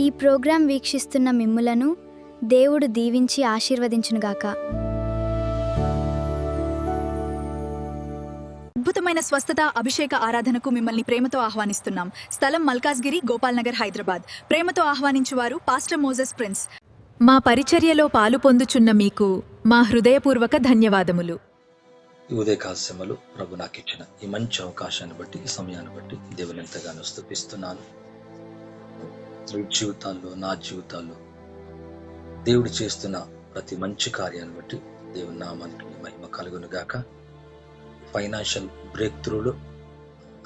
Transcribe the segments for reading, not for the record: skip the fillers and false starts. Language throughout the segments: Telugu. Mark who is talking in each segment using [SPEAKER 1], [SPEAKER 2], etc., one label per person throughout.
[SPEAKER 1] ఈ ప్రోగ్రాం వీక్షిస్తున్న మిమ్ములను దేవుడు దీవించి ఆశీర్వదించునుగాక.
[SPEAKER 2] అద్భుతమైన స్వస్థత అభిషేక ఆరాధనకు మిమ్మల్ని ప్రేమతో ఆహ్వానిస్తున్నాం. స్థలం మల్కాజ్గిరి, గోపాల్ నగర్, హైదరాబాద్. ప్రేమతో ఆహ్వానించువారు పాస్టర్ మోజెస్ ప్రిన్స్. మా పరిచర్యలో పాలు పొందుచున్న మీకు మా హృదయపూర్వక ధన్యవాదములు.
[SPEAKER 3] ఈ ఉదయకాల సమయంలో ప్రభు నాకు ఇచ్చిన ఈ మంచి అవకాశాన్ని బట్టి, ఈ సమయాన్ని బట్టి దేవుని ఎంతగానో స్తుతిస్తున్నాను. మీ జీవితాల్లో, నా జీవితాల్లో దేవుడు చేస్తున్న ప్రతి మంచి కార్యాన్ని బట్టి దేవుని నామానికి మహిమ కలుగును గాక. ఫైనాన్షియల్ బ్రేక్ త్రూలో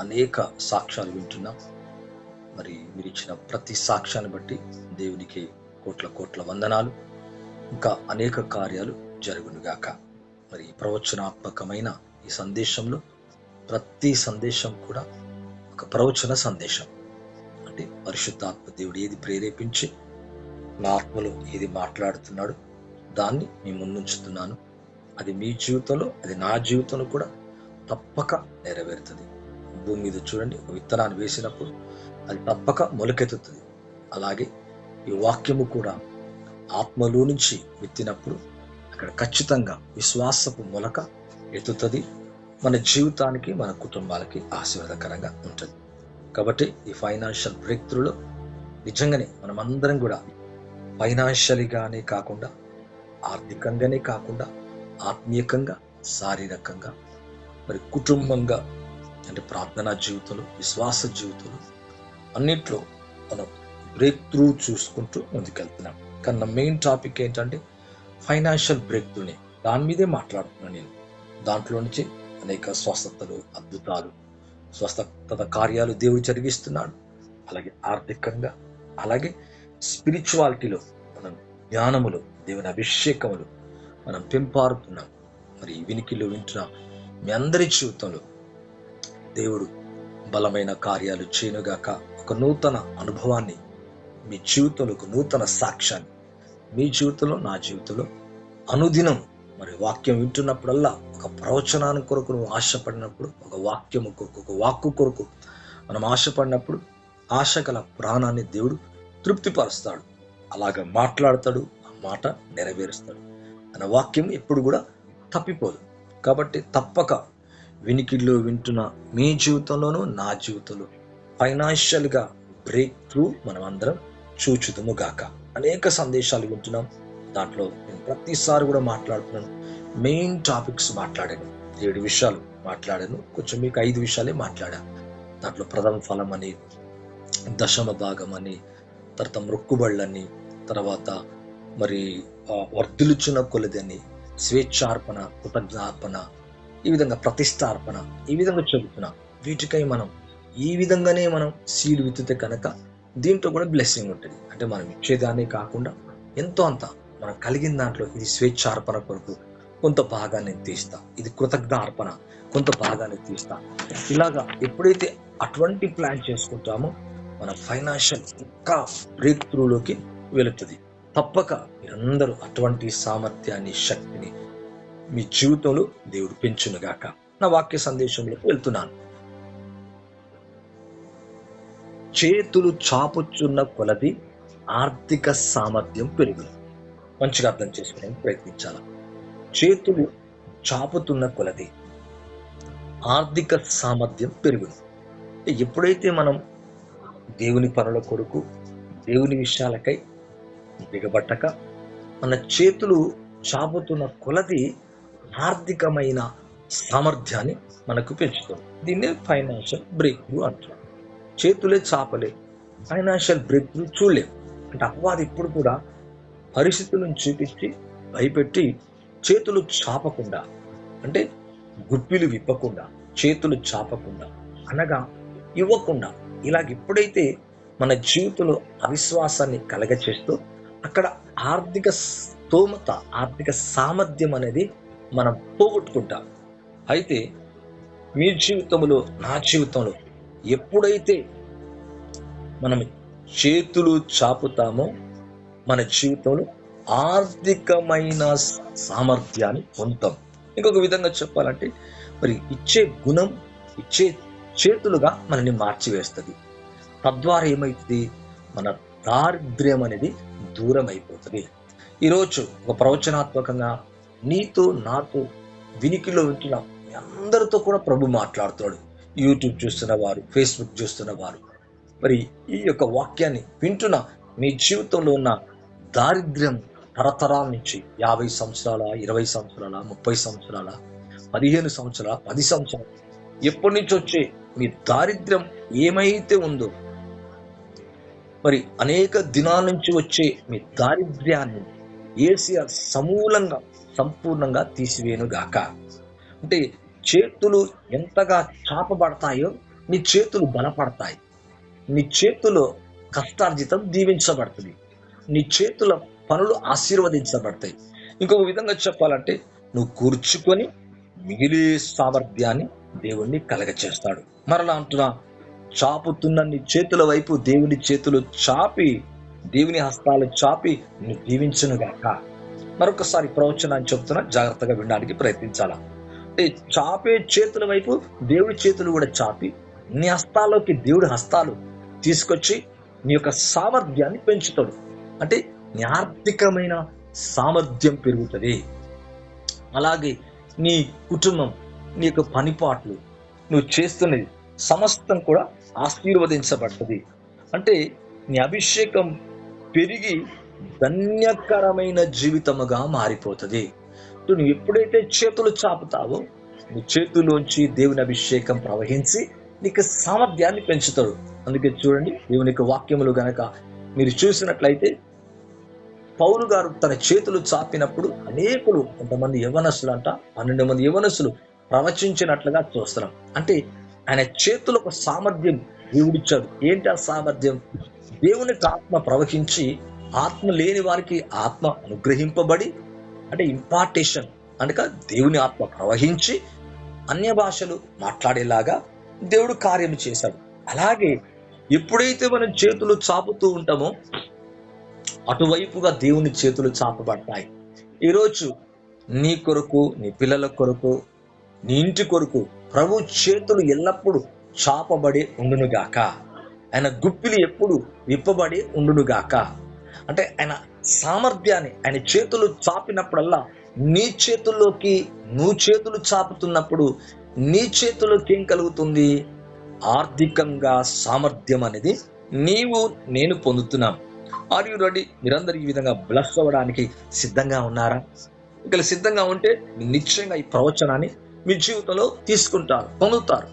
[SPEAKER 3] అనేక సాక్ష్యాలు వింటున్నాం. మరి మీరు ఇచ్చిన ప్రతి సాక్ష్యాన్ని బట్టి దేవునికి కోట్ల కోట్ల వందనాలు. ఇంకా అనేక కార్యాలు జరుగును గాక. మరి ప్రవచనాత్మకమైన ఈ సందేశంలో ప్రతి సందేశం కూడా ఒక ప్రవచన సందేశం. అంటే పరిశుద్ధాత్మ దేవుడు ఏది ప్రేరేపించి నా ఆత్మలో ఏది మాట్లాడుతున్నాడు దాన్ని మీ ముందుంచుతున్నాను. అది మీ జీవితంలో, అది నా జీవితంలో కూడా తప్పక నెరవేరుతుంది. భూమి మీద చూడండి, ఒక విత్తనాన్ని వేసినప్పుడు అది తప్పక మొలకెత్తుతుంది. అలాగే ఈ వాక్యము కూడా ఆత్మలో నుంచి విత్తినప్పుడు అక్కడ ఖచ్చితంగా విశ్వాసపు మొలక ఎత్తుతుంది. మన జీవితానికి, మన కుటుంబాలకి ఆశీర్వాదకరంగా ఉంటుంది. కాబట్టి ఈ ఫైనాన్షియల్ బ్రేక్ త్రూలో నిజంగానే మనం అందరం కూడా ఫైనాన్షియల్గానే కాకుండా, ఆర్థికంగానే కాకుండా, ఆత్మీయకంగా, శారీరకంగా, మరి కుటుంబంగా, అంటే ప్రార్థనా జీవితంలో, విశ్వాస జీవితంలో అన్నిట్లో మనం బ్రేక్ త్రూ చూసుకుంటూ ముందుకెళ్తున్నాం. కానీ నా మెయిన్ టాపిక్ ఏంటంటే ఫైనాన్షియల్ బ్రేక్ త్రూనే. దాని మీదే మాట్లాడుతున్నాను నేను. దాంట్లో నుంచి అనేక స్వస్థతలు, అద్భుతాలు, స్వస్థత కార్యాలు దేవుడు జరిగిస్తున్నాడు. అలాగే ఆర్థికంగా, అలాగే స్పిరిచువాలిటీలో, మనం జ్ఞానములో, దేవుని అభిషేకములు మనం పెంపారుతున్నాం. మరి వినికిలో వింటున్న మీ అందరి జీవితంలో దేవుడు బలమైన కార్యాలు చేయనుగాక. ఒక నూతన అనుభవాన్ని మీ జీవితంలో, ఒక నూతన సాక్ష్యాన్ని మీ జీవితంలో, నా జీవితంలో అనుదినం మరి వాక్యం వింటున్నప్పుడల్లా ఒక ప్రవచనాన్ని కొరకు నువ్వు ఆశపడినప్పుడు, ఒక వాక్యము కొరకు, ఒక వాక్కు కొరకు మనం ఆశపడినప్పుడు ఆశ గల ప్రాణాన్ని దేవుడు తృప్తిపరుస్తాడు. అలాగ మాట్లాడతాడు, ఆ మాట నెరవేరుస్తాడు. అన్న వాక్యం ఎప్పుడు కూడా తప్పిపోదు. కాబట్టి తప్పక వినికిడిలో వింటున్న మీ జీవితంలోనూ, నా జీవితంలో ఫైనాన్షియల్గా బ్రేక్ త్రూ మనం అందరం చూచుదుము గాక. అనేక సందేశాలు వింటున్నాం. దాంట్లో నేను ప్రతిసారి కూడా మాట్లాడుతున్నాను. మెయిన్ టాపిక్స్ మాట్లాడాను. 7 విషయాలు మాట్లాడాను. కొంచెం మీకు 5 విషయాలే మాట్లాడాను. దాంట్లో ప్రథమ ఫలం అని, దశమ భాగం అని, తర్వాత మొక్కుబళ్ళని, తర్వాత మరి వర్ధిల్లుచున్న కొలదని, స్వేచ్ఛార్పణ, కృతజ్ఞార్పణ, ఈ విధంగా ప్రతిష్టార్పణ, ఈ విధంగా చెబుతున్నాం. వీటికై మనం ఈ విధంగానే మనం సీడ్ విత్తితే కనుక దీంట్లో కూడా బ్లెస్సింగ్ ఉంటుంది. అంటే మనం ఇచ్చేదాన్ని కాకుండా ఎంతో అంత మనం కలిగిన దాంట్లో ఇది స్వేచ్ఛార్పణ కొరకు కొంత భాగాన్ని తీస్తా, ఇది కృతజ్ఞార్పణ కొంత భాగాన్ని తీస్తా. ఇలాగా ఎప్పుడైతే అటువంటి ప్లాన్ చేసుకుంటామో మన ఫైనాన్షియల్ ఇంకా బ్రేక్ త్రూలోకి వెళుతుంది. తప్పక మీరందరూ అటువంటి సామర్థ్యాన్ని, శక్తిని మీ జీవితంలో దేవుడు పెంచునుగాక. నా వాక్య సందేశంలోకి వెళ్తున్నాను. చేతులు చాపుచున్న కొలది ఆర్థిక సామర్థ్యం పెరుగును. మంచిగా అర్థం చేసుకోవడానికి ప్రయత్నించాలి. చేతులు చాపుతున్న కొలది ఆర్థిక సామర్థ్యం పెరుగును. ఎప్పుడైతే మనం దేవుని పనుల కొరకు, దేవుని విషయాలకై దిగబట్టక మన చేతులు చాపుతున్న కొలది ఆర్థికమైన సామర్థ్యాన్ని మనకు పెంచుతుంది. దీన్నే ఫైనాన్షియల్ బ్రేక్ త్రూ అంటారు. చేతులే చాపలే, ఫైనాన్షియల్ బ్రేక్ త్రూ చూడలేము. అంటే అపవాది ఇప్పుడు కూడా పరిస్థితులను చూపించి భయపెట్టి చేతులు చాపకుండా, అంటే గుప్పిలు విప్పకుండా, చేతులు చాపకుండా, అనగా ఇవ్వకుండా, ఇలాగ ఎప్పుడైతే మన జీవితంలో అవిశ్వాసాన్ని కలగచేస్తూ అక్కడ ఆర్థిక స్తోమత, ఆర్థిక సామర్థ్యం అనేది మనం పోగొట్టుకుంటాం. అయితే మీ జీవితంలో, నా జీవితంలో ఎప్పుడైతే మనం చేతులు చాపుతామో మన జీవితంలో ఆర్థికమైన సామర్థ్యాన్ని పొందుతాం. ఇంకొక విధంగా చెప్పాలంటే మరి ఇచ్చే గుణం, ఇచ్చే చేతులుగా మనల్ని మార్చివేస్తుంది. తద్వారా ఏమవుతుంది, మన దారిద్ర్యం అనేది దూరం అయిపోతుంది. ఈరోజు ఒక ప్రవచనాత్మకంగా నీతో నాతో వినికిలో వింటున్న మీ అందరితో కూడా ప్రభు మాట్లాడుతాడు. యూట్యూబ్ చూస్తున్న వారు, ఫేస్బుక్ చూస్తున్న వారు, మరి ఈ యొక్క వాక్యాన్ని వింటున్న మీ జీవితంలో ఉన్న దారిద్ర్యం తరతరాల నుంచి 50 సంవత్సరాల, 20 సంవత్సరాల, 30 సంవత్సరాల, 15 సంవత్సరాల, 10 సంవత్సరాలు ఎప్పటి నుంచి వచ్చే మీ దారిద్ర్యం ఏమైతే ఉందో, మరి అనేక దినాల నుంచి వచ్చే మీ దారిద్ర్యాన్ని యేసయ్య సమూలంగా సంపూర్ణంగా తీసివేయునుగాక. అంటే చేతులు ఎంతగా చాపబడతాయో నీ చేతులు బలపడతాయి. నీ చేతులో కష్టార్జితం దీవించబడుతుంది. నీ చేతుల పనులు ఆశీర్వదించబడతాయి. ఇంకొక విధంగా చెప్పాలంటే నువ్వు కూర్చుకొని మిగిలే సామర్థ్యాన్ని దేవుణ్ణి కలగచేస్తాడు. మరలా అంటున్నా, చాపుతున్న నీ చేతుల వైపు దేవుని చేతులు చాపి, దేవుని హస్తాలు చాపి నువ్వు దీవించునుగాక. మరొకసారి ప్రవచనాన్ని చెప్తున్నా, జాగ్రత్తగా వినడానికి ప్రయత్నించాలా. అంటే చాపే చేతుల వైపు దేవుడి చేతులు కూడా చాపి నీ హస్తాల్లోకి దేవుడి హస్తాలు తీసుకొచ్చి నీ యొక్క సామర్థ్యాన్ని పెంచుతాడు. అంటే నీ ఆర్థికమైన సామర్థ్యం పెరుగుతుంది. అలాగే నీ కుటుంబం, నీ యొక్క పనిపాట్లు, నువ్వు చేస్తున్నది సమస్తం కూడా ఆశీర్వదించబడుతుంది. అంటే నీ అభిషేకం పెరిగి ధన్యకరమైన జీవితముగా మారిపోతుంది. నువ్వు ఎప్పుడైతే చేతులు చాపుతావో నీ చేతుల్లోంచి దేవుని అభిషేకం ప్రవహించి నీకు సామర్థ్యాన్ని పెంచుతాడు. అందుకే చూడండి, దేవుని యొక్క వాక్యములు గనక మీరు చూసినట్లయితే పౌలు గారు తన చేతులు చాపినప్పుడు అనేకులు, కొంతమంది యవనస్తులు అంట, 12 మంది యవనస్తులు ప్రవచించినట్లుగా చూస్తున్నాం. అంటే ఆయన చేతులకు సామర్థ్యం దేవుడిచ్చాడు. ఏంటి ఆ సామర్థ్యం? దేవునికి ఆత్మ ప్రవహించి, ఆత్మ లేని వారికి ఆత్మ అనుగ్రహింపబడి, అంటే ఇంపార్టేషన్ అనగా దేవుని ఆత్మ ప్రవహించి అన్య భాషలు మాట్లాడేలాగా దేవుడు కార్యం చేశాడు. అలాగే ఎప్పుడైతే మనం చేతులు చాపుతూ ఉంటామో అటువైపుగా దేవుని చేతులు చాపబడతాయి. ఈరోజు నీ కొరకు, నీ పిల్లల కొరకు, నీ ఇంటి కొరకు ప్రభు చేతులు ఎల్లప్పుడూ చాపబడి ఉండునుగాక. ఆయన గుప్పిలి ఎప్పుడు విప్పబడి ఉండునుగాక. అంటే ఆయన సామర్థ్యాన్ని, ఆయన చేతులు చాపినప్పుడల్లా నీ చేతుల్లోకి, నువ్వు చేతులు చాపుతున్నప్పుడు నీ చేతుల్లోకి ఏం కలుగుతుంది? ఆర్థికంగా సామర్థ్యం అనేది నీవు నేను పొందుతున్నాం. Are you ready? మీరందరూ ఈ విధంగా బ్లెస్ అవ్వడానికి సిద్ధంగా ఉన్నారా? ఇక్కడ సిద్ధంగా ఉంటే నిశ్చయంగా ఈ ప్రవచనాన్ని మీ జీవితంలో తీసుకుంటారు, పొందుతారు.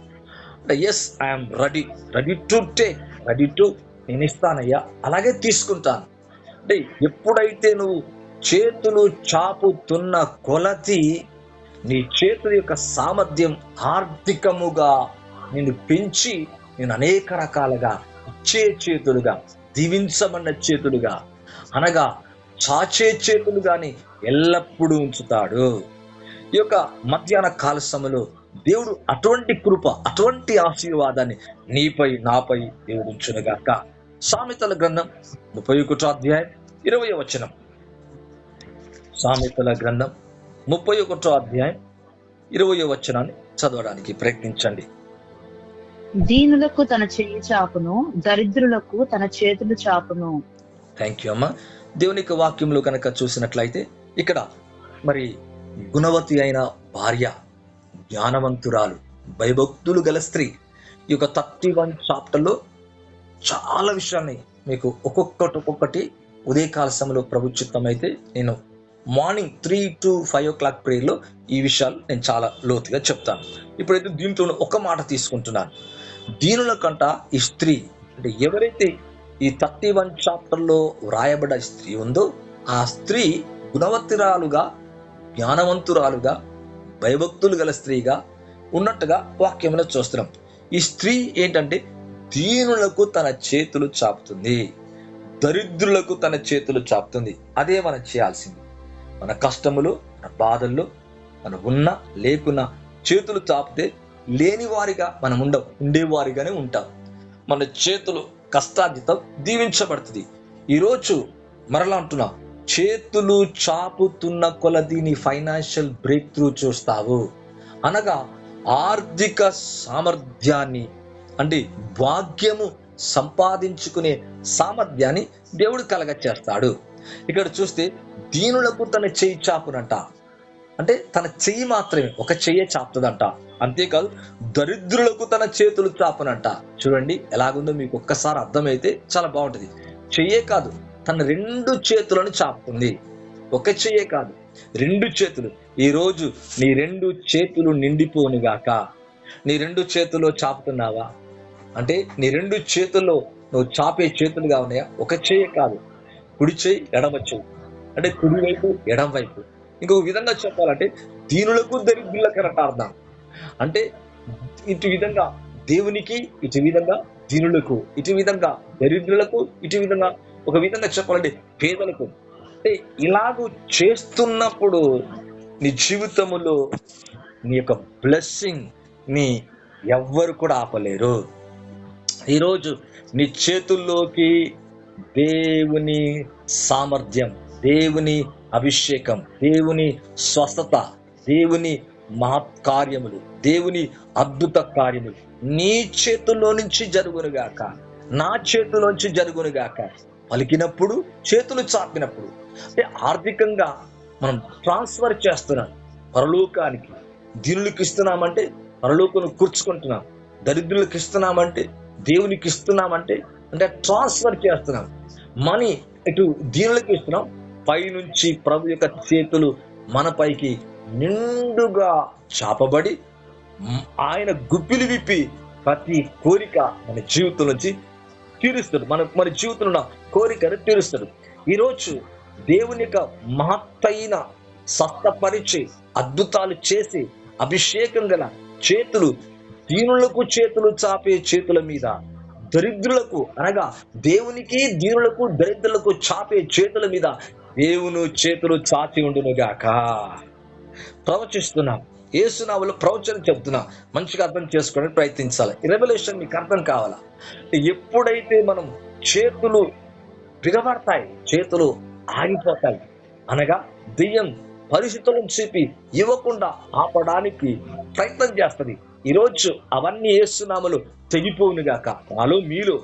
[SPEAKER 3] అంటే yes, I'm ready, ready to take, ready to, నేను ఇస్తానయ్యా, అలాగే తీసుకుంటాను. అంటే ఎప్పుడైతే నువ్వు చేతులు చాపుతున్న కొలది నీ చేతుల యొక్క సామర్థ్యం ఆర్థికముగా నిన్ను పెంచి నేను అనేక రకాలుగా ఇచ్చే చేతులుగా, దీవించమన్న చేతులుగా, అనగా చాచే చేతులుగాని ఎల్లప్పుడూ ఉంచుతాడు. ఈ యొక్క మధ్యాహ్న కాల సమయంలో దేవుడు అటువంటి కృప, అటువంటి ఆశీర్వాదాన్ని నీపై, నాపై దేవుడు ఉంచునుగాక. సామెతల గ్రంథం 31వ అధ్యాయం 20వ వచనం. సామెతల గ్రంథం 31వ అధ్యాయం 20వ వచనాన్ని చదవడానికి ప్రయత్నించండి.
[SPEAKER 4] దీనులకు తన చెయ్యి చాపును, దరిద్రులకు తన చేతులు చాపును.
[SPEAKER 3] థ్యాంక్ యూ అమ్మా. దేవుని యొక్క వాక్యంలో కనుక చూసినట్లయితే ఇక్కడ మరి గుణవతి అయిన భార్య, జ్ఞానవంతురాలు, భయభక్తులు గల స్త్రీ, ఈ యొక్క 31 చాప్టర్లో చాలా విషయాన్ని మీకు ఒక్కొక్కటి ఉదయకాల సమయంలో ప్రభు చిత్తమైతే నేను మార్నింగ్ 3 to 5 o'clock ప్రేయర్లో ఈ విషయాలు నేను చాలా లోతుగా చెప్తాను. ఇప్పుడైతే దీంట్లో ఒక మాట తీసుకుంటున్నాను. దీనుల కంట ఈ స్త్రీ, అంటే ఎవరైతే ఈ 31 చాప్టర్లో వ్రాయబడ్డ స్త్రీ ఉందో ఆ స్త్రీ గుణవతిరాలుగా, జ్ఞానవంతురాలుగా, భయభక్తులు గల స్త్రీగా ఉన్నట్టుగా వాక్యంలో చూస్తున్నాం. ఈ స్త్రీ ఏంటంటే దీనులకు తన చేతులు చాపుతుంది, దరిద్రులకు తన చేతులు చాపుతుంది. అదే మనం చేయాల్సింది. మన కష్టములు, మన బాధల్లో, మనం ఉన్నా లేకున్నా చేతులు చాపితే లేని వారిగా మనం ఉండేవారిగానే ఉంటాం. మన చేతులు కష్టార్జితం దీవించబడుతుంది. ఈరోజు మరలా అంటున్నా, చేతులు చాపుతున్న కొలది నీ ఫైనాన్షియల్ బ్రేక్ త్రూ చూస్తావు. అనగా ఆర్థిక సామర్థ్యాన్ని, అంటే భాగ్యము సంపాదించుకునే సామర్థ్యాన్ని దేవుడు కలగచేస్తాడు. ఇక్కడ చూస్తే దీనులకు తన చెయ్యి చాపునంట, అంటే తన చెయ్యి మాత్రమే ఒక చెయ్యే చాపుతుందంట. అంతేకాదు దరిద్రులకు తన చేతులు చాపునంట. చూడండి ఎలాగుందో మీకు ఒక్కసారి అర్థమైతే చాలా బాగుంటుంది. చెయ్యే కాదు, తన 2 చేతులను చాపుతుంది. ఒక చెయ్యే కాదు, 2 చేతులు. ఈరోజు నీ 2 చేతులు నిండిపోనుగాక. నీ 2 చేతుల్లో చాపుతున్నావా? అంటే నీ 2 చేతుల్లో నువ్వు చాపే చేతులుగా ఉన్నాయా? ఒక చెయ్యే కాదు, కుడి చెయ్యి ఎడమ చెయ్యి, అంటే కుడి వైపు ఎడమ వైపు. ఇంకొక విధంగా చెప్పాలంటే దీనులకు దరిద్రులకు అర్థం. అంటే ఇటు విధంగా దేవునికి, ఇటు విధంగా దీనులకు, ఇటు విధంగా దరిద్రులకు, ఇటు విధంగా ఒక విధంగా చెప్పాలంటే పేదలకు. అంటే ఇలాగూ చేస్తున్నప్పుడు నీ జీవితంలో నీ యొక్క బ్లెస్సింగ్ ని ఎవ్వరు కూడా ఆపలేరు. ఈరోజు నీ చేతుల్లోకి దేవుని సామర్థ్యం, దేవుని అభిషేకం, దేవుని స్వస్థత, దేవుని మహత్కార్యములు, దేవుని అద్భుత కార్యములు నీ చేతుల్లో నుంచి జరుగునుగాక, నా చేతుల్లోంచి జరుగునుగాక పలికినప్పుడు, చేతులు చాపినప్పుడు, అంటే ఆర్థికంగా మనం ట్రాన్స్ఫర్ చేస్తున్నాం పరలోకానికి. దీనులకు ఇస్తున్నామంటే పరలోకను కూర్చుకుంటున్నాం, దరిద్రులకు ఇస్తున్నామంటే దేవునికి ఇస్తున్నామంటే అంటే ట్రాన్స్ఫర్ చేస్తున్నాం. మనీ ఇటు దీనులకు ఇస్తున్నాం, పైనుంచి ప్రభు యొక్క చేతులు మన పైకి నిండుగా చాపబడి ఆయన గుప్పిలు విప్పి ప్రతి కోరిక మన జీవితం నుంచి తీరుస్తాడు. మన జీవితంలో ఉన్న కోరికను తీరుస్తాడు. ఈరోజు దేవుని యొక్క మహత్తైన స్వస్థపరిచి అద్భుతాలు చేసి అభిషేకం గల చేతులు, దీనులకు చేతులు చాపే చేతుల మీద, దరిద్రులకు అనగా దేవునికి, దీనులకు, దరిద్రులకు చాపే చేతుల మీద దేవుని చేతులు చాచి ఉండునుగాక. ప్రవచిస్తున్నాం, యేసునామములో ప్రవచనం చెప్తున్నా. మంచిగా అర్థం చేసుకోవడానికి ప్రయత్నించాలి. రెవల్యూషన్ మీకు అర్థం కావాలా? ఎప్పుడైతే మనం చేతులు బిగబడతాయి, చేతులు ఆగిపోతాయి అనగా దెయ్యం పరిస్థితులను చెప్పి ఇవ్వకుండా ఆపడానికి ప్రయత్నం చేస్తుంది. ఈరోజు అవన్నీ యేసునామములో తెగిపోవునుగాక. నాలో మీలో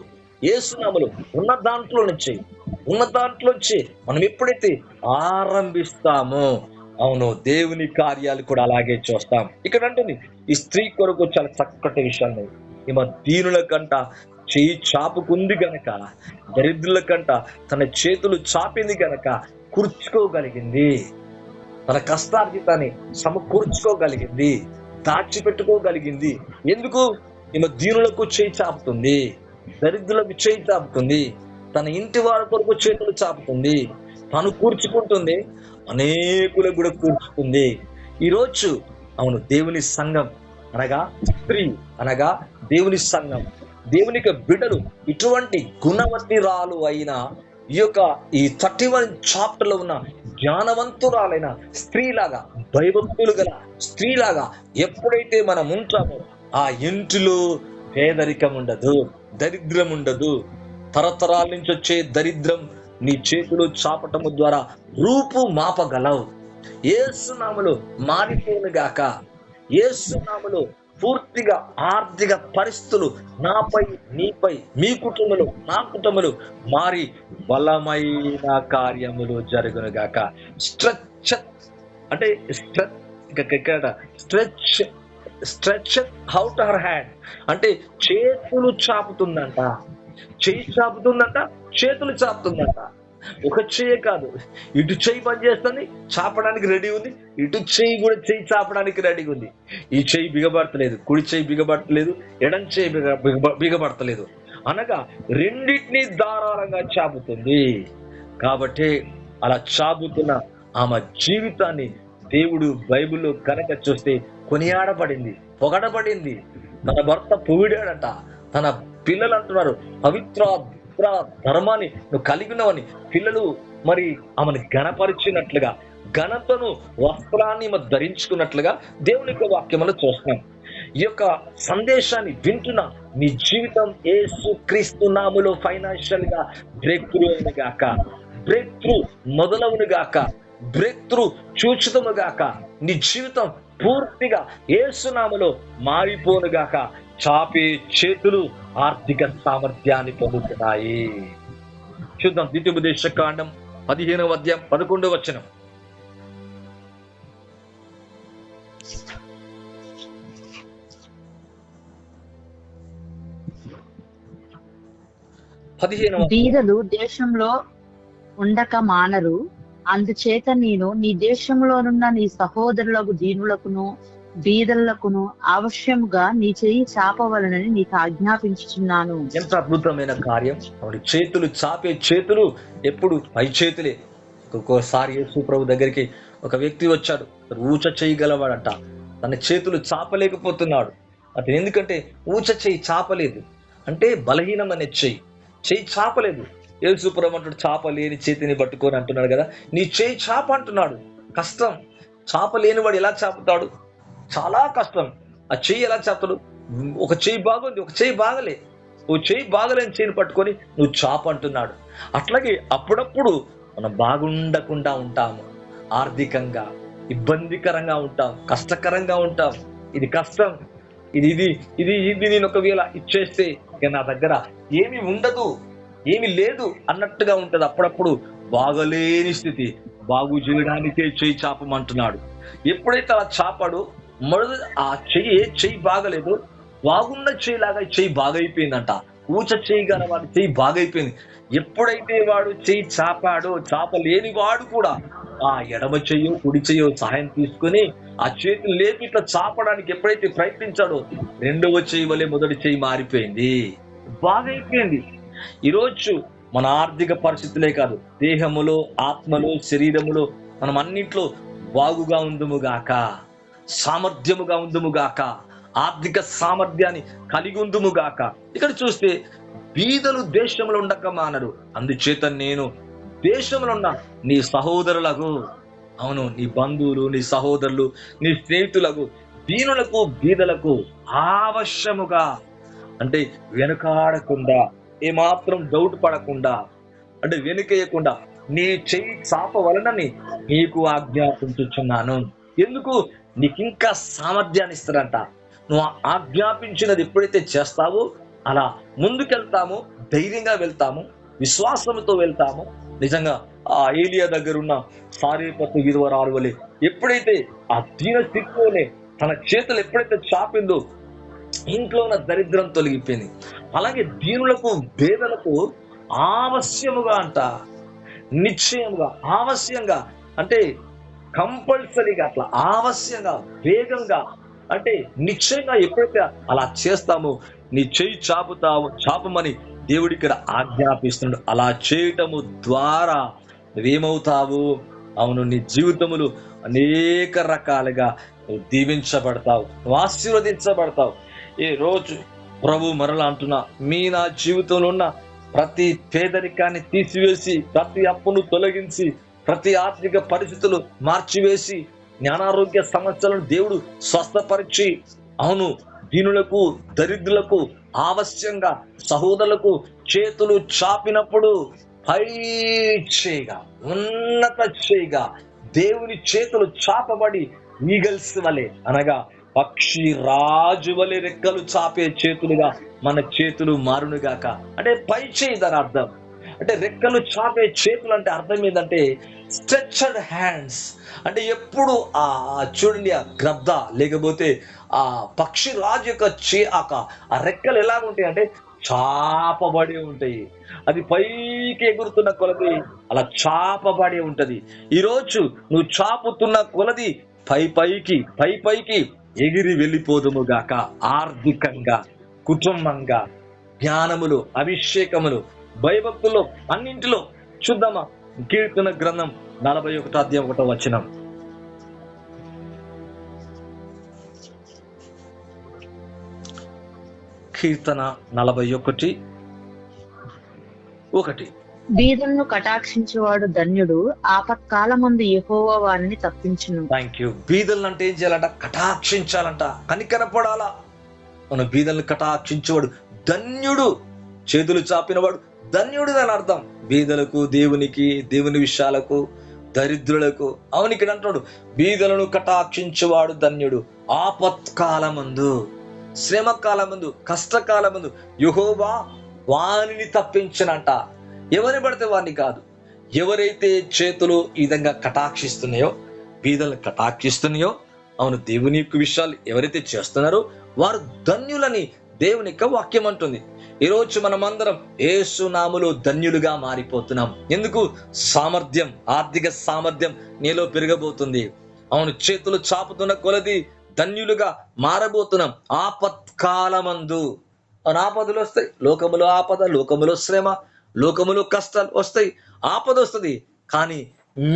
[SPEAKER 3] యేసునామములో ఉన్న దాంట్లో నుంచి మనం ఎప్పుడైతే ఆరంభిస్తామో, అవును, దేవుని కార్యాలు కూడా అలాగే చూస్తాం. ఇక్కడ అంటుంది ఈ స్త్రీ కొరకు చాలా చక్కటి విషయాలు. ఈమె దీనుల కంట చేయి చాపుకుంది గనక, దరిద్రుల కంట తన చేతులు చాపింది గనక కూర్చుకోగలిగింది, తన కష్టార్జితాన్ని సమకూర్చుకోగలిగింది, దాచిపెట్టుకోగలిగింది. ఎందుకు? ఈమె దీనులకు చేయి చాపుతుంది, దరిద్రులకు చేయి చాపుతుంది, తన ఇంటి వారి కొరకు చేతులు చాపుతుంది, తను కూర్చుకుంటుంది, అనేకులకు కూడా కూర్చుకుంది. ఈరోజు అవును, దేవుని సంఘం అనగా స్త్రీ అనగా దేవుని సంఘం, దేవుని యొక్క బిడ్డలు ఇటువంటి గుణవతిరాలు అయిన ఈ 31 చాప్టర్లో ఉన్న జ్ఞానవంతురాలైన స్త్రీలాగా, భయభక్తులు గల స్త్రీలాగా ఎప్పుడైతే మనం ఉంటామో ఆ ఇంటిలో పేదరికం ఉండదు, దరిద్రం ఉండదు. తరతరాల నుంచి వచ్చే దరిద్రం నీ చేతులు చాపటము ద్వారా రూపు మాపగలవు. యేసునామములో మారిపోనుగాక. యేసునామములో పూర్తిగా ఆర్థిక పరిస్థితులు నాపై, నీపై, మీ కుటుంబంలో, నా కుటుంబంలో మారి బలమైన కార్యములు జరుగునుగాక. స్ట్రెచ్ అంటే స్ట్రెచ్ అవుట్ హర్ హ్యాండ్ అంటే చేతులు చాపుతుందంట, చెయ్యి చాపుతుందంట, చేతులు చాపుతుందంట. ఒక చెయ్యి కాదు, ఇటు చెయ్యి పనిచేస్తుంది, చాపడానికి రెడీ ఉంది, ఇటు చెయ్యి కూడా చెయ్యి చాపడానికి రెడీగా ఉంది. ఈ చెయ్యి బిగబడతలేదు, కుడి చెయ్యి బిగబడతలేదు, ఎడం చెయ్యి బిగబడతలేదు అనగా రెండింటినీ ధారాళంగా చాపుతుంది. కాబట్టి అలా చాపుతున్న ఆమె జీవితాన్ని దేవుడు బైబిల్లో కనుక చూస్తే కొనియాడబడింది, పొగడబడింది. తన భర్త పొగిడాడట, తన పిల్లలు అంటున్నారు పవిత్ర ధర్మాన్ని నువ్వు కలిగినవని. పిల్లలు మరి ఆమెను గణపరిచినట్లుగా, ఘనతను వస్త్రాన్ని ధరించుకున్నట్లుగా దేవుని యొక్క వాక్యములు చూస్తున్నాం. ఈ యొక్క సందేశాన్ని వింటున్న నీ జీవితం యేసు క్రీస్తు నామములో ఫైనాన్షియల్ గా బ్రేక్ త్రూ అవును గాక, బ్రేక్ త్రూ మొదలవును గాక, బ్రేక్ త్రూ చూచుతము గాక. నీ జీవితం పూర్తిగా యేసు నామములో మారిపోను గాక. చాపే చేతులు ఆర్థిక సామర్థ్యాన్ని పొందుతున్నాయి. చూద్దాం ద్వితీయోపదేశ కాండం 15వ అధ్యాయం 11వ వచనం.
[SPEAKER 4] బీదలు దేశంలో ఉండక మానరు, అందుచేత నేను నీ దేశంలోనున్న నీ సహోదరులకు దీనులకును బీదలకును అవశ్యముగా నీ చెయ్యి చాపవలనని నీకు ఆజ్ఞాపించుచున్నాను.
[SPEAKER 3] ఎంత అద్భుతమైన కార్యం! చేతులు చాపే చేతులు ఎప్పుడు పై చేతులే. ఒక్కోసారి యేసు ప్రభు దగ్గరికి ఒక వ్యక్తి వచ్చాడు, ఊచ చేయగలవాడట, తన చేతులు చాపలేకపోతున్నాడు. అతను ఎందుకంటే ఊచ చేయి చాపలేదు అంటే బలహీనమనే చెయ్యి చాపలేదు. యేసు ప్రభు అంటాడు, చాపలేని చేతిని పట్టుకొని అంటున్నాడు కదా, నీ చేయి చాప అంటున్నాడు. కష్టం. చాపలేని వాడు ఎలా చాపుతాడు? చాలా కష్టం. ఆ చెయ్యి ఎలా చాపుతాడు? ఒక చెయ్యి బాగుంది, ఒక చెయ్యి బాగలే, ఓ చెయ్యి బాగలేని చెయ్యిని పట్టుకొని నువ్వు చాప అంటున్నాడు. అట్లాగే అప్పుడప్పుడు మనం బాగుండకుండా ఉంటాము, ఆర్థికంగా ఇబ్బందికరంగా ఉంటాం, కష్టకరంగా ఉంటాం. ఇది కష్టం, ఇది ఇది ఇది ఇది నేను ఒకవేళ ఇచ్చేస్తే ఇక నా దగ్గర ఏమి ఉండదు, ఏమి లేదు అన్నట్టుగా ఉంటది. అప్పుడప్పుడు బాగలేని స్థితి, బాగు చేయడానికే చెయ్యి చాపమంటున్నాడు. ఎప్పుడైతే అలా చాపాడు, మొదటి ఆ చెయ్యి బాగలేదు, బాగున్న చెయ్యిలాగా చెయ్యి బాగైపోయిందంట. ఊచ చేయగల వాడి చెయ్యి బాగైపోయింది. ఎప్పుడైతే వాడు చెయ్యి చాపాడో, చాపలేని వాడు కూడా ఆ ఎడమ చెయ్యో కుడి చెయ్యో సహాయం తీసుకుని ఆ చేతులు లేపి ఇట్లా చాపడానికి ఎప్పుడైతే ప్రయత్నించాడో, రెండవ చెయ్యి వలె మొదటి చెయ్యి మారిపోయింది, బాగైపోయింది. ఈరోజు మన ఆర్థిక పరిస్థితులే కాదు, దేహములో, ఆత్మలో, శరీరములో మనం అన్నింట్లో బాగుగా ఉందుముగాక, సామర్థ్యముగా ఉందుముగాక, ఆర్థిక సామర్థ్యాన్ని కలిగి ఉందుముగాక. ఇక్కడ చూస్తే బీదలు దేశంలో ఉండక మానరు, అందుచేత నేను దేశంలో ఉన్న నీ సహోదరులకు, అవును నీ బంధువులు, నీ సహోదరులు, నీ స్నేహితులకు, దీనులకు బీదలకు ఆవశ్యముగా అంటే వెనుకాడకుండా, ఏమాత్రం డౌట్ పడకుండా, అంటే వెనుకేయకుండా నీ చెయ్యి చాపవలనని నీకు ఆజ్ఞాపించుచున్నాను. ఎందుకు? నీకింకా సామర్థ్యాన్ని ఇస్తాడంట. నువ్వు ఆజ్ఞాపించినది ఎప్పుడైతే చేస్తావో అలా ముందుకెళ్తాము, ధైర్యంగా వెళ్తాము, విశ్వాసంతో వెళ్తాము. నిజంగా ఆ ఏలియా దగ్గర ఉన్న సారేపత్తు విధవరాలు వలె ఎప్పుడైతే ఆ దీన స్థితిలోనే తన చేతులు ఎప్పుడైతే చాపిందో ఇంట్లో ఉన్న దరిద్రం తొలగిపోయింది. అలాగే దీనులకు పేదలకు ఆవశ్యముగా అంట, నిశ్చయంగా, ఆవశ్యంగా అంటే కంపల్సరీగా, అట్లా ఆవశ్యంగా, వేగంగా అంటే నిశ్చయంగా ఎప్పుడైతే అలా చేస్తామో నీ చెయ్యి చాపమని దేవుడి ఇక్కడ ఆజ్ఞాపిస్తున్నాడు. అలా చేయటము ద్వారా నువ్వేమవుతావు? అవును, నీ జీవితములు అనేక రకాలుగా నువ్వు దీవించబడతావు, నువ్వు ఆశీర్వదించబడతావు. ఈ రోజు ప్రభు మరలా అంటున్నా, నా జీవితంలో ఉన్న ప్రతి పేదరికాన్ని తీసివేసి, ప్రతి అప్పును తొలగించి, ప్రతి ఆర్థిక పరిస్థితులు మార్చివేసి, జ్ఞానారోగ్య సమస్యలను దేవుడు స్వస్థపరిచి, అవును దీనులకు, దరిద్రులకు, ఆవశ్యంగా సహోదరులకు చేతులు చాపినప్పుడు పై చేయగా, ఉన్నత చేయగా దేవుని చేతులు చాపబడి ఈగల్స్ వలె, అనగా పక్షి రాజు వలె రెక్కలు చాపే చేతులుగా మన చేతులు మారునుగాక. అంటే పై చేయి దాని అర్థం. అంటే రెక్కలు చాపే చేతులు అంటే అర్థం ఏంటంటే స్ట్రెచ్డ్ హ్యాండ్స్. అంటే ఎప్పుడు ఆ చూడండి, ఆ గ్రద్ద లేకపోతే ఆ పక్షి రాజు యొక్క ఆ రెక్కలు ఎలా ఉంటాయి అంటే చాపబడి ఉంటాయి. అది పైకి ఎగురుతున్న కొలది అలా చాపబడి ఉంటది. ఈరోజు నువ్వు చాపుతున్న కొలది పైకి ఎగిరి వెళ్ళిపోదుము గాక. ఆర్థికంగా, కుటుంబంగా, జ్ఞానములు, అభిషేకములు, భయభక్తుల్లో, అన్నింటిలో. చూద్దామా కీర్తన గ్రంథం 41వ అధ్యాయం 1వ వచనం. కీర్తన 41:1.
[SPEAKER 4] బీదలను కటాక్షించేవాడు ధన్యుడు, ఆపత్కాలమందు యెహోవా వారిని తప్పించును.
[SPEAKER 3] Thank you. బీదలను అంటే ఏం చేయాలంట? కటాక్షించాలంట, కనికరపడాలా. మన బీదలను కటాక్షించేవాడు ధన్యుడు, చేతులు చాపినవాడు ధన్యుడు అని అర్థం. బీదలకు, దేవునికి, దేవుని విషయాలకు, దరిద్రులకు. అవును ఇక్కడ అంటున్నాడు, బీదలను కటాక్షించేవాడు ధన్యుడు, ఆపత్కాలమందు. శ్రమ కాలమందు, కష్టకాలమందు యెహోవా వానిని తప్పించనంట. ఎవరిని పడితే వారిని కాదు. ఎవరైతే చేతులు ఈ విధంగా కటాక్షిస్తున్నాయో, బీదలను కటాక్షిస్తున్నాయో, అవును దేవుని యొక్క విషయాలు ఎవరైతే చేస్తున్నారో వారు ధన్యులని దేవుని యొక్క వాక్యం అంటుంది. ఈరోజు మనమందరం యేసు నామములో ధన్యులుగా మారిపోతున్నాం. ఎందుకు? సామర్థ్యం, ఆర్థిక సామర్థ్యం నీలో పెరగబోతుంది. అవును, చేతులు చాపుతున్న కొలది ధన్యులుగా మారబోతున్నాం. ఆపత్కాలమందు ఆపదలు వస్తాయి. లోకములో ఆపద, లోకములో శ్రమ, లోకములో కష్టాలు వస్తాయి, ఆపద వస్తుంది. కానీ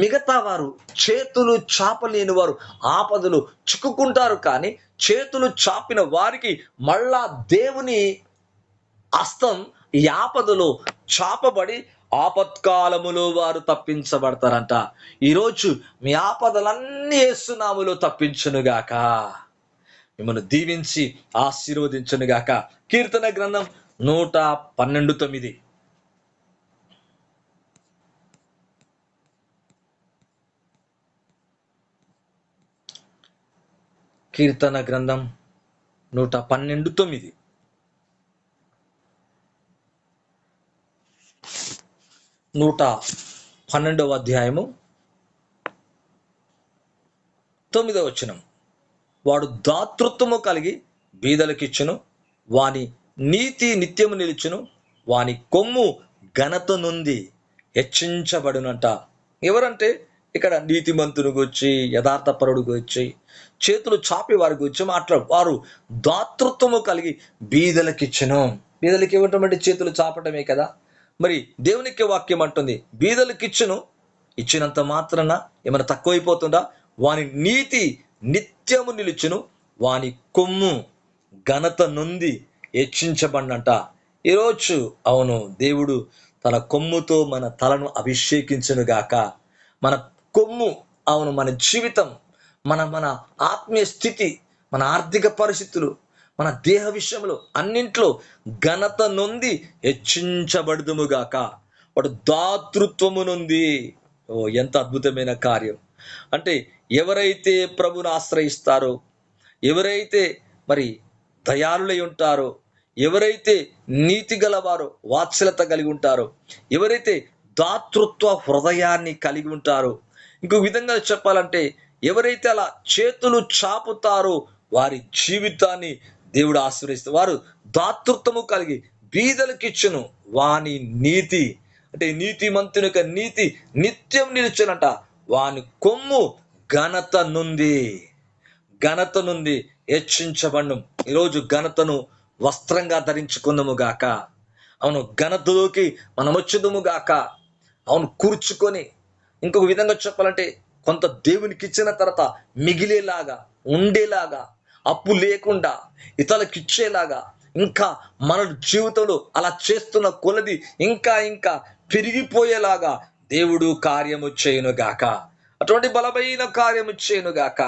[SPEAKER 3] మిగతా వారు, చేతులు చాపలేని వారు ఆపదలు చిక్కుకుంటారు. కానీ చేతులు చాపిన వారికి మళ్ళా దేవుని హస్తం ఈ ఆపదలో చాపబడి ఆపత్కాలములో వారు తప్పించబడతారంట. ఈరోజు మీ ఆపదలన్నీ యేసు నామములో తప్పించునుగాక, మిమ్మల్ని దీవించి ఆశీర్వదించునుగాక. కీర్తన గ్రంథం 112:9. కీర్తన గ్రంథం 112:9. 112వ అధ్యాయము 9వ వచనం. వాడు దాతృత్వము కలిగి బీదలకిచ్చును, వాని నీతి నిత్యము నిలుచును, వాని కొమ్ము ఘనత నుండి హెచ్చించబడునంట. ఎవరంటే ఇక్కడ నీతిమంతుని గురించి, యథార్థపరుడు గురించి, చేతులు చాపి వారి గురించి మాట్లాడు. వారు దాతృత్వము కలిగి బీదలకిచ్చును. బీదలకి ఇవ్వటం అంటే చేతులు చాపటమే కదా. మరి దేవునికి వాక్యం అంటుంది బీదలకిచ్చును. ఇచ్చినంత మాత్రాన ఏమైనా తక్కువైపోతుందా? వాని నీతి నిత్యము నిలుచును, వాని కొమ్ము ఘనత నుండి హెచ్చించబడినంట. ఈరోజు అవును దేవుడు తన కొమ్ముతో మన తలను అభిషేకించునుగాక. మన కొమ్ము అవును మన జీవితం, మన ఆత్మీయ స్థితి, మన ఆర్థిక పరిస్థితులు, మన దేహ విషయంలో అన్నింట్లో ఘనత నొంది హెచ్చించబడుదుముగాక. వాడు దాతృత్వము నొంది. ఓ ఎంత అద్భుతమైన కార్యం! అంటే ఎవరైతే ప్రభుని ఆశ్రయిస్తారో, ఎవరైతే మరి దయాళులై ఉంటారో, ఎవరైతే నీతి గలవారో, వాత్సల్యత కలిగి ఉంటారో, ఎవరైతే దాతృత్వ హృదయాన్ని కలిగి ఉంటారో, ఇంకో విధంగా చెప్పాలంటే ఎవరైతే అలా చేతులు చాపుతారో వారి జీవితాన్ని దేవుడు ఆశీర్వదిస్తారు. వారు దాతృత్వము కలిగి బీదలకిచ్చును, వాని నీతి అంటే నీతిమంతుని యొక్క నీతి నిత్యం నిలుచునంట. వాని కొమ్ము ఘనత నుండి హెచ్చించబడును. ఈరోజు ఘనతను వస్త్రంగా ధరించుకుందాము గాక. అవును, ఘనతలోకి మనం వచ్చుదుము గాక. అవును, కూర్చుకొని ఇంకొక విధంగా చెప్పాలంటే కొంత దేవునికి ఇచ్చిన తర్వాత మిగిలేలాగా, ఉండేలాగా, అప్పు లేకుండా ఇతరులకు ఇచ్చేలాగా, ఇంకా మన జీవితంలో అలా చేస్తున్న కొలది ఇంకా పెరిగిపోయేలాగా దేవుడు కార్యము చేయునుగాక. అటువంటి బలమైన కార్యము చేయునుగాక.